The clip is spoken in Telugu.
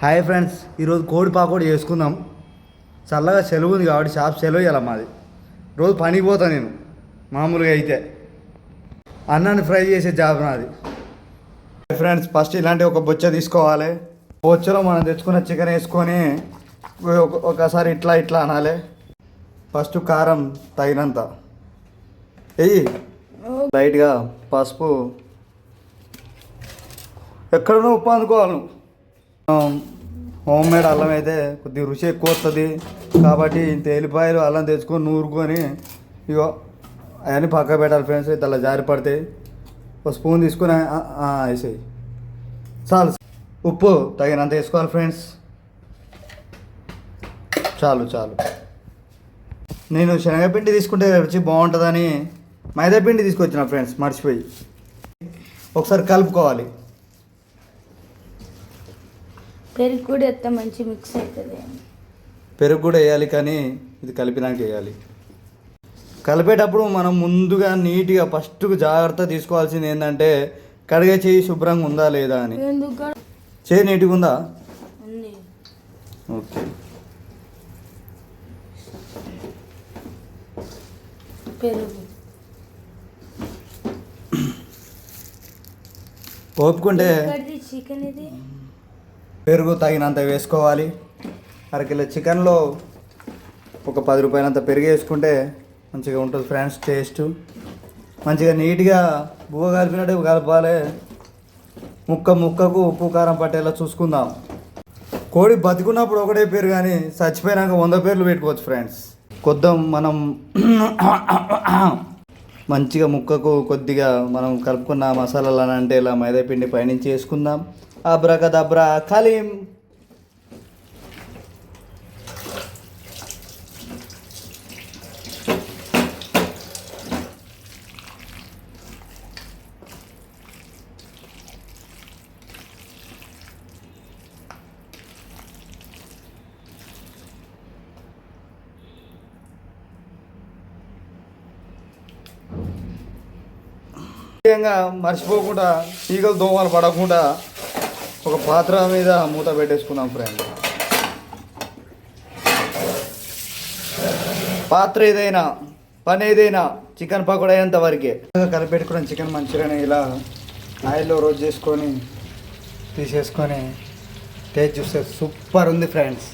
హాయ్ ఫ్రెండ్స్, ఈరోజు కోడి పాకోడి చేసుకుందాం. చల్లగా సెలవు ఉంది కాబట్టి షాప్ సెలవు ఇవ్వాలి. మాది రోజు పనికి పోతా నేను. మామూలుగా అయితే అన్నాన్ని ఫ్రై చేసే జాబ్ నాది. ఫ్రెండ్స్, ఫస్ట్ ఇలాంటి ఒక బొచ్చ తీసుకోవాలి. బొచ్చలో మనం తెచ్చుకున్న చికెన్ వేసుకొని ఒకసారి ఇట్లా ఇట్లా అనాలి. ఫస్ట్ కారం తగినంత వెయ్యి, లైట్గా పసుపు, ఎక్కడనో ఉప్పు అందుకోవాలి. హోమ్ మేడ్ అల్లం అయితే కొద్దిగా రుచి ఎక్కువ వస్తుంది కాబట్టి తేలిపాయలు అల్లం తెచ్చుకొని నూరుకొని ఇగో అవన్నీ పక్క పెట్టాలి ఫ్రెండ్స్. అయితే అలా జారి పడితే ఒక స్పూన్ తీసుకొని వేసేయి. చాలు. ఉప్పు తగినంత వేసుకోవాలి ఫ్రెండ్స్. చాలు చాలు. నేను శనగపిండి తీసుకుంటే రుచి బాగుంటుందని మైదా పిండి తీసుకొచ్చిన ఫ్రెండ్స్, మర్చిపోయి. ఒకసారి కలుపుకోవాలి. పెరుగు కూడా ఎంత మంచి మిక్స్ అవుతుంది. పెరుగు కూడా వేయాలి, కానీ ఇది కలిపినాక వేయాలి. కలిపేటప్పుడు మనం ముందుగా నీట్గా ఫస్ట్ జాగ్రత్త తీసుకోవాల్సింది ఏంటంటే కడిగే చేయి శుభ్రంగా ఉందా లేదా అని. చేయి నీట్గా ఉందా? ఓకే. ఓపుకుంటే చికెన్ ఇది పెరుగు తగినంత వేసుకోవాలి. అరకిలో చికెన్లో ఒక 10 రూపాయలంత పెరుగు వేసుకుంటే మంచిగా ఉంటుంది ఫ్రెండ్స్. టేస్ట్ మంచిగా నీట్గా బువ్వ కలిపినట్టు కలపాలి. ముక్కకు ఉప్పు కారం పట్టేలా చూసుకుందాం. కోడి బతికున్నప్పుడు ఒకటే పేరు, కానీ చచ్చిపోయినాక 100 పేర్లు పెట్టుకోవచ్చు ఫ్రెండ్స్. మనం మంచిగా ముక్కకు కొద్దిగా మనం కలుపుకున్న మసాలాలు అని అంటే ఇలా మైదా పిండి పైనుంచి వేసుకుందాం. అబ్రకదబ్రా కలీం. ముఖ్యంగా మర్చిపోకుండా ఈగలు దోమలు పడకుండా ఒక పాత్ర మీద మూత పెట్టేసుకుందాం ఫ్రెండ్. పాత్ర ఏదైనా పని ఏదైనా చికెన్ పకోడా అయ్యేంత వరకే కలిపెట్టుకున్న చికెన్ మంచిగానే ఇలా ఆయిల్లో రోస్ట్ చేసుకొని తీసేసుకొని టేస్ట్ చూస్తే సూపర్ ఉంది ఫ్రెండ్స్.